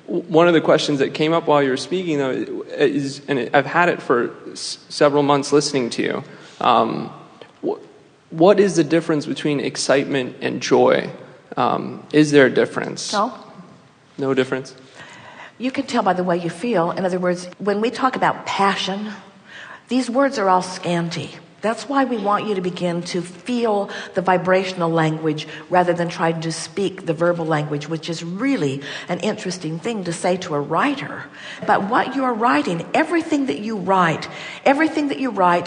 One of the questions that came up while you were speaking, though, is, and I've had it for several months listening to you. What is the difference between excitement and joy? Is there a difference? No. No difference? You can tell by the way you feel. In other words, when we talk about passion, these words are all scanty. That's why we want you to begin to feel the vibrational language rather than trying to speak the verbal language, which is really an interesting thing to say to a writer. But what you're writing, everything that you write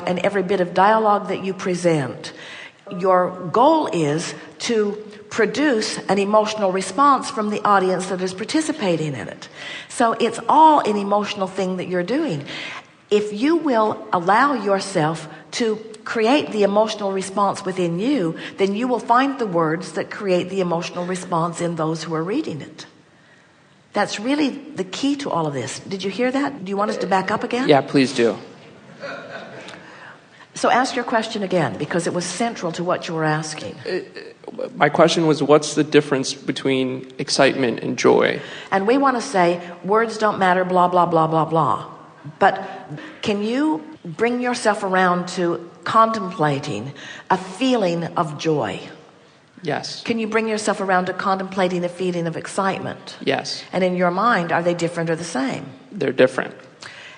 and every bit of dialogue that you present, your goal is to produce an emotional response from the audience that is participating in it. So it's all an emotional thing that you're doing. If you will allow yourself to create the emotional response within you, then you will find the words that create the emotional response in those who are reading it. That's really the key to all of this. Did you hear that? Do you want us to back up again? Yeah, please do. So ask your question again, because it was central to what you were asking. My question was, what's the difference between excitement and joy? And we want to say, words don't matter, blah, blah, blah, blah, blah. But can you bring yourself around to contemplating a feeling of joy? Yes. Can you bring yourself around to contemplating a feeling of excitement? Yes. And in your mind, are they different or the same? They're different.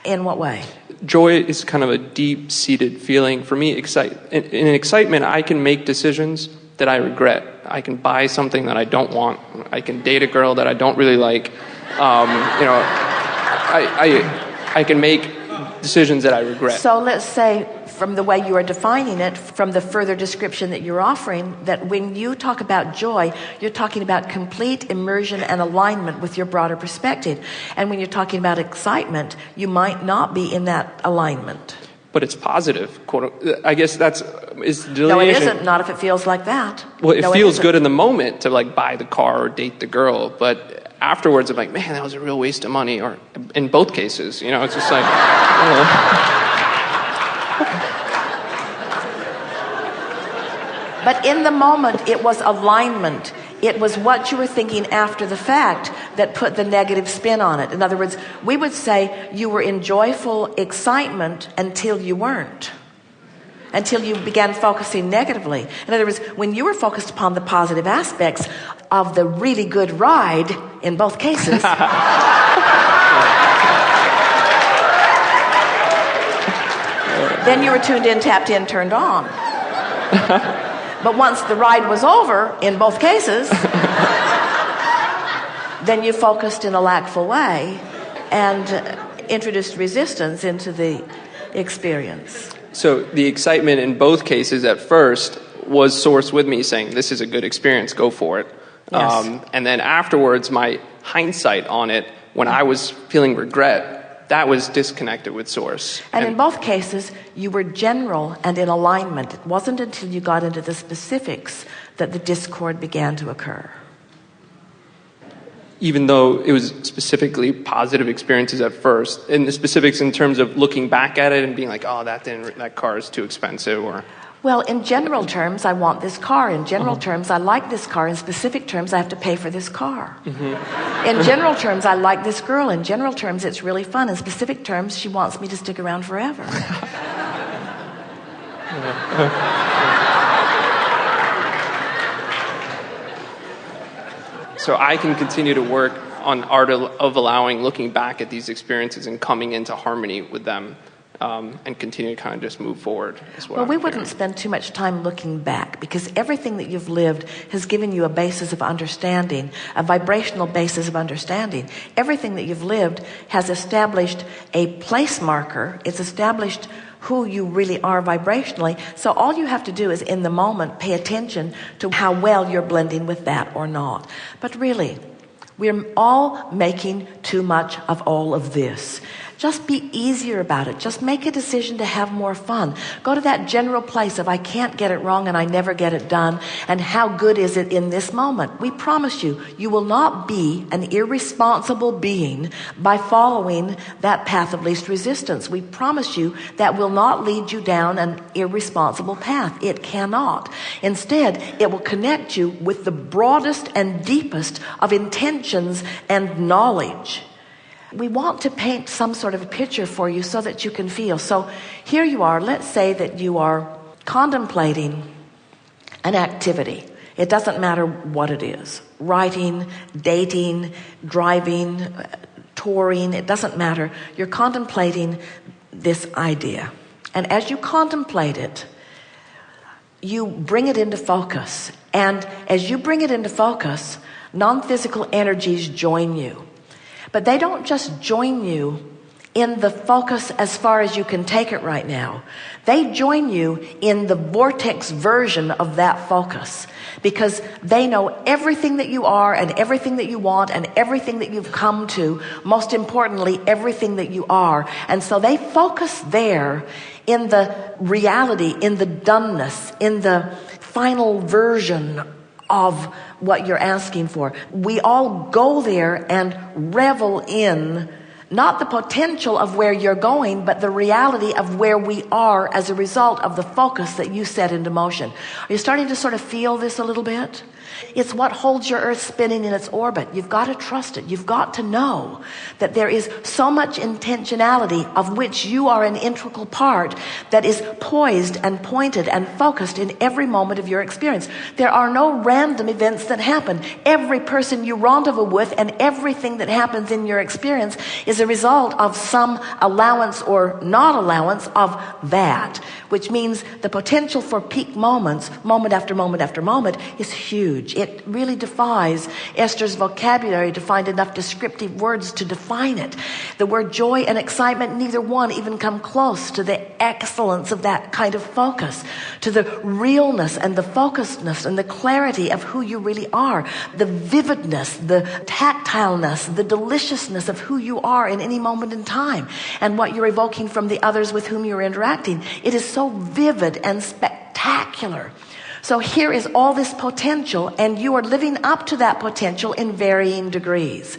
In what way? Joy is kind of a deep-seated feeling. For me, in excitement, I can make decisions that I regret. I can buy something that I don't want. I can date a girl that I don't really like. I can make decisions that I regret. So let's say, from the way you are defining it, from the further description that you're offering, that when you talk about joy, you're talking about complete immersion and alignment with your broader perspective. And when you're talking about excitement, you might not be in that alignment. But it's positive, I guess is delineation. No, it isn't. Not if it feels like that. Well, it feels good in the moment to like buy the car or date the girl, but afterwards I'm like, man, that was a real waste of money. Or in both cases, it's just like, I don't know. But in the moment, it was alignment. It was what you were thinking after the fact that put the negative spin on it. In other words, we would say you were in joyful excitement until you weren't. Until you began focusing negatively. In other words, when you were focused upon the positive aspects of the really good ride, in both cases, then you were tuned in, tapped in, turned on. But once the ride was over, in both cases, then you focused in a lackful way and introduced resistance into the experience. So the excitement in both cases at first was sourced with me saying, this is a good experience, go for it. Yes. And then afterwards, my hindsight on it, when I was feeling regret, that was disconnected with source. And in both cases, you were general and in alignment. It wasn't until you got into the specifics that the discord began to occur. Even though it was specifically positive experiences at first, and the specifics in terms of looking back at it and being like, oh, that car is too expensive, or... Well, in general terms, I want this car. In general terms, I like this car. In specific terms, I have to pay for this car. In general terms, I like this girl. In general terms, it's really fun. In specific terms, she wants me to stick around forever. So I can continue to work on art of allowing, looking back at these experiences and coming into harmony with them. And continue to kind of just move forward. Well, we wouldn't spend too much time looking back, because everything that you've lived has given you a basis of understanding, a vibrational basis of understanding. Everything that you've lived has established a place marker. It's established who you really are vibrationally. So all you have to do is, in the moment, pay attention to how well you're blending with that or not. But really, we're all making too much of all of this. just be easier about it. Just make a decision to have more fun. Go to that general place of I can't get it wrong and I never get it done, and how good is it in this moment. We promise you, you will not be an irresponsible being by following that path of least resistance. We promise you that will not lead you down an irresponsible path. It cannot. Instead, it will connect you with the broadest and deepest of intentions and knowledge. We want to paint some sort of a picture for you so that you can feel. So here you are. Let's say that you are contemplating an activity. It doesn't matter what it is. Writing, dating, driving, touring. It doesn't matter. You're contemplating this idea. And as you contemplate it, you bring it into focus. And as you bring it into focus, non-physical energies join you. But they don't just join you in the focus as far as you can take it right now. They join you in the vortex version of that focus, because they know everything that you are and everything that you want and everything that you've come to, most importantly, everything that you are. And so they focus there in the reality, in the doneness, in the final version of what you're asking for. We all go there and revel in not the potential of where you're going, but the reality of where we are as a result of the focus that you set into motion. Are you starting to sort of feel this a little bit? It's what holds your earth spinning in its orbit. You've got to trust it. You've got to know that there is so much intentionality of which you are an integral part that is poised and pointed and focused in every moment of your experience. There are no random events that happen. Every person you rendezvous with and everything that happens in your experience is a result of some allowance or not allowance of that, which means the potential for peak moments, moment after moment after moment, is huge. It really defies Esther's vocabulary to find enough descriptive words to define it. The word joy and excitement, neither one even come close to the excellence of that kind of focus, to the realness and the focusedness and the clarity of who you really are, the vividness, the tactileness, the deliciousness of who you are in any moment in time, and what you're evoking from the others with whom you're interacting. It is so vivid and spectacular. So here is all this potential, and you are living up to that potential in varying degrees.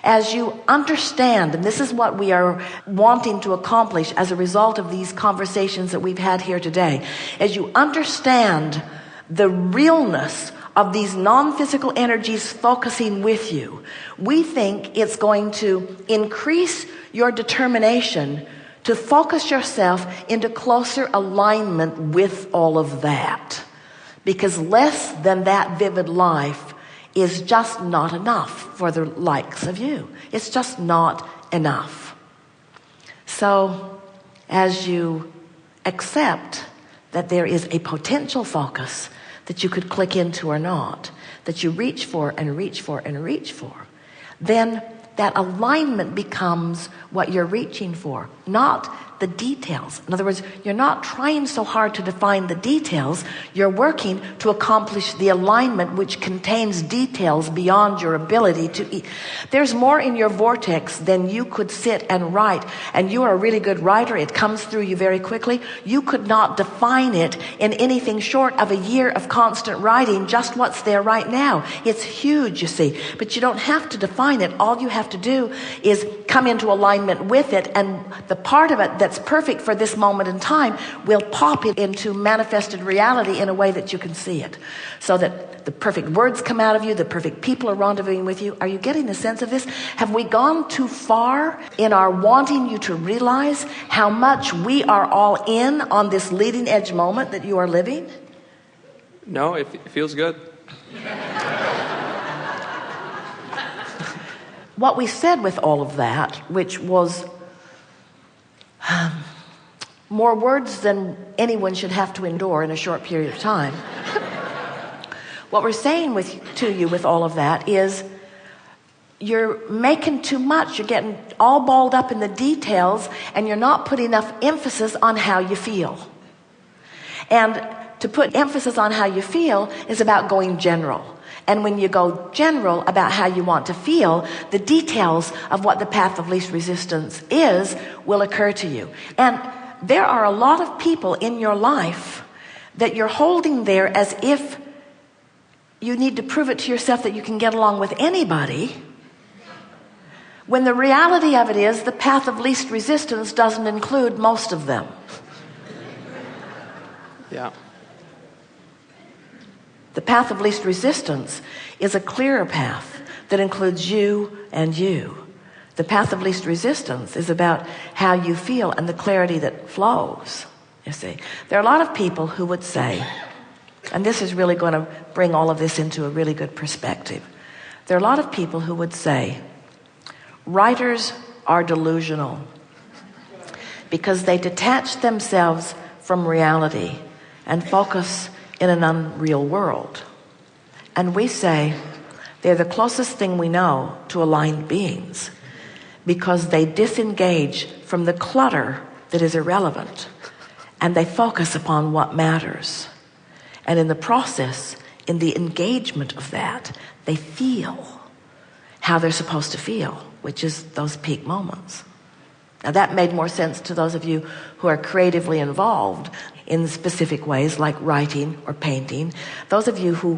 As you understand, and this is what we are wanting to accomplish as a result of these conversations that we've had here today, as you understand the realness of these non-physical energies focusing with you, we think it's going to increase your determination to focus yourself into closer alignment with all of that. Because less than that vivid life is just not enough for the likes of you. It's just not enough. So as you accept that there is a potential focus that you could click into or not, that you reach for and reach for and reach for, then that alignment becomes what you're reaching for, not the details. In other words, you're not trying so hard to define the details. You're working to accomplish the alignment which contains details beyond your ability to. There's more in your vortex than you could sit and write. And you are a really good writer. It comes through you very quickly. You could not define it in anything short of a year of constant writing, just what's there right now. It's huge, you see. But you don't have to define it. All you have to do is come into alignment with it, and the part of it that's perfect for this moment in time will pop it into manifested reality in a way that you can see it, so that the perfect words come out of you, the perfect people are rendezvousing with you. Are you getting a sense of this? Have we gone too far in our wanting you to realize how much we are all in on this leading edge moment that you are living? No, it feels good. What we said with all of that, which was more words than anyone should have to endure in a short period of time. What we're saying to you with all of that is you're making too much. You're getting all balled up in the details, and you're not putting enough emphasis on how you feel. And to put emphasis on how you feel is about going general. And when you go general about how you want to feel, the details of what the path of least resistance is will occur to you. And there are a lot of people in your life that you're holding there as if you need to prove it to yourself that you can get along with anybody, when the reality of it is the path of least resistance doesn't include most of them. Yeah. The path of least resistance is a clearer path that includes you and you. The path of least resistance is about how you feel and the clarity that flows. You see, there are a lot of people who would say, and this is really going to bring all of this into a really good perspective. There are a lot of people who would say, writers are delusional because they detach themselves from reality and focus in an unreal world. And we say they're the closest thing we know to aligned beings because they disengage from the clutter that is irrelevant and they focus upon what matters. And in the process, in the engagement of that, they feel how they're supposed to feel, which is those peak moments. Now that made more sense to those of you who are creatively involved in specific ways like writing or painting. Those of you who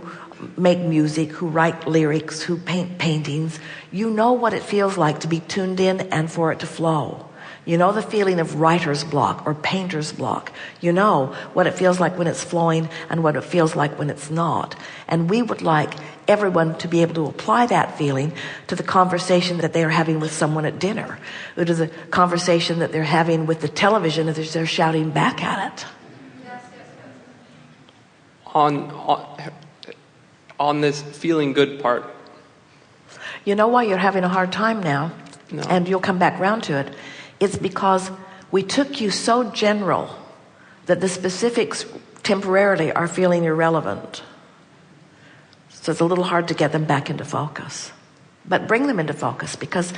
make music, who write lyrics, who paint paintings, you know what it feels like to be tuned in and for it to flow. You know the feeling of writer's block or painter's block. You know what it feels like when it's flowing and what it feels like when it's not. And we would like everyone to be able to apply that feeling to the conversation that they are having with someone at dinner, or to the conversation that they're having with the television as they're shouting back at it. On this feeling good part. You know why you're having a hard time now? No. And you'll come back round to it. It's because we took you so general that the specifics temporarily are feeling irrelevant. So it's a little hard to get them back into focus. But bring them into focus, because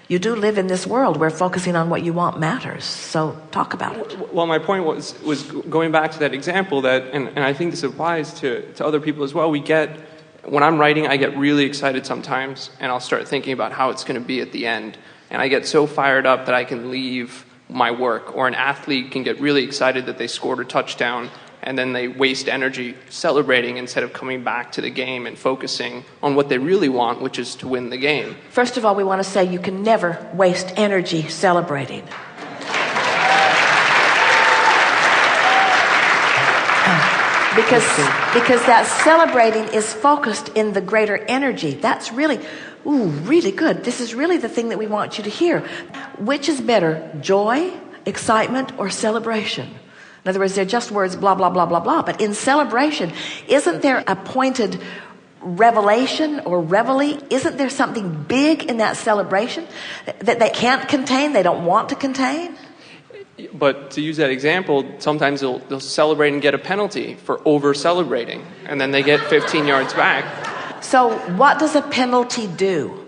you do live in this world where focusing on what you want matters. So talk about it. Well, my point was going back to that example that, and I think this applies to other people as well. When I'm writing, I get really excited sometimes, and I'll start thinking about how it's going to be at the end. And I get so fired up that I can leave my work. Or an athlete can get really excited that they scored a touchdown, and then they waste energy celebrating instead of coming back to the game and focusing on what they really want, which is to win the game. First of all, we want to say you can never waste energy celebrating. Because that celebrating is focused in the greater energy. That's really, really good. This is really the thing that we want you to hear. Which is better, joy, excitement, or celebration? In other words, they're just words, blah, blah, blah, blah, blah. But in celebration, isn't there a pointed revelation or reveille? Isn't there something big in that celebration that they can't contain, they don't want to contain? But to use that example, sometimes they'll celebrate and get a penalty for over-celebrating, and then they get 15 yards back. So what does a penalty do?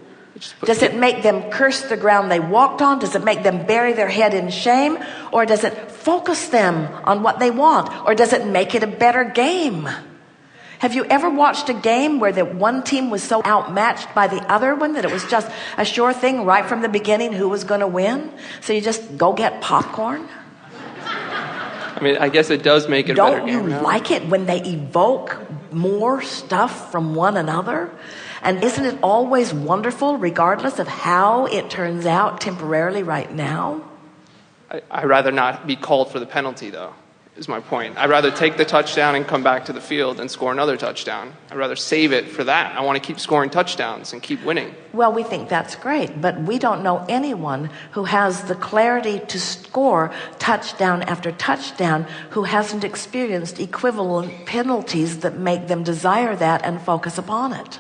Does it make them curse the ground they walked on? Does it make them bury their head in shame? Or does it focus them on what they want? Or does it make it a better game? Have you ever watched a game where the one team was so outmatched by the other one that it was just a sure thing right from the beginning who was going to win? So you just go get popcorn? I mean, I guess it does make it a better game. Don't you like it when they evoke more stuff from one another? And isn't it always wonderful regardless of how it turns out temporarily right now? I'd rather not be called for the penalty, though, is my point. I'd rather take the touchdown and come back to the field and score another touchdown. I'd rather save it for that. I want to keep scoring touchdowns and keep winning. Well, we think that's great, but we don't know anyone who has the clarity to score touchdown after touchdown who hasn't experienced equivalent penalties that make them desire that and focus upon it.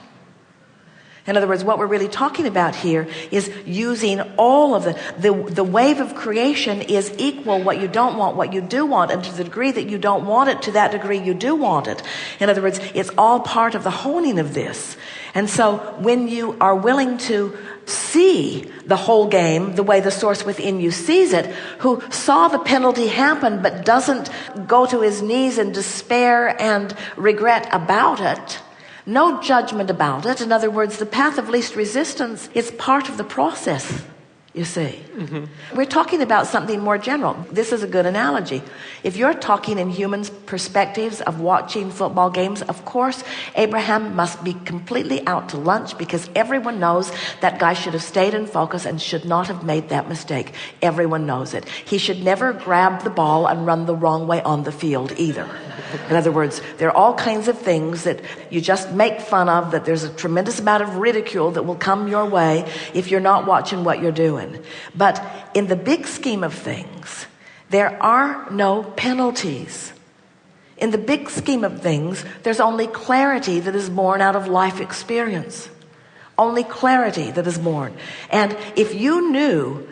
In other words, what we're really talking about here is using all of the wave of creation is equal what you don't want, what you do want, and to the degree that you don't want it, to that degree you do want it. In other words, it's all part of the honing of this. And so when you are willing to see the whole game the way the source within you sees it, who saw the penalty happen but doesn't go to his knees in despair and regret about it, No judgment about it. In other words, the path of least resistance is part of the process, you see. We're talking about something more general. This is a good analogy. If you're talking in humans' perspectives of watching football games, of course, Abraham must be completely out to lunch because everyone knows that guy should have stayed in focus and should not have made that mistake. Everyone knows it. He should never grab the ball and run the wrong way on the field either. In other words, there are all kinds of things that you just make fun of, that there's a tremendous amount of ridicule that will come your way if you're not watching what you're doing. But in the big scheme of things, there are no penalties. In the big scheme of things, there's only clarity that is born out of life experience. Only clarity that is born. And if you knew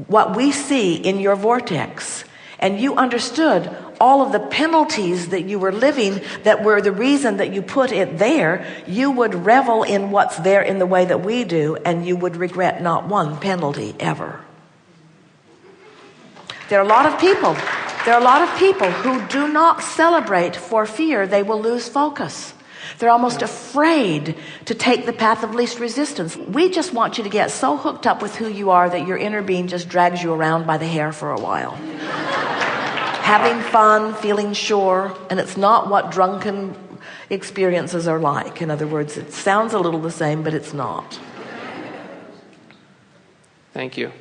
what we see in your vortex, and you understood all of the penalties that you were living that were the reason that you put it there, you would revel in what's there in the way that we do, and you would regret not one penalty ever. There are a lot of people who do not celebrate for fear they will lose focus. They're almost afraid to take the path of least resistance. We just want you to get so hooked up with who you are that your inner being just drags you around by the hair for a while. Having fun, feeling sure, and it's not what drunken experiences are like. In other words, it sounds a little the same, but it's not. Thank you.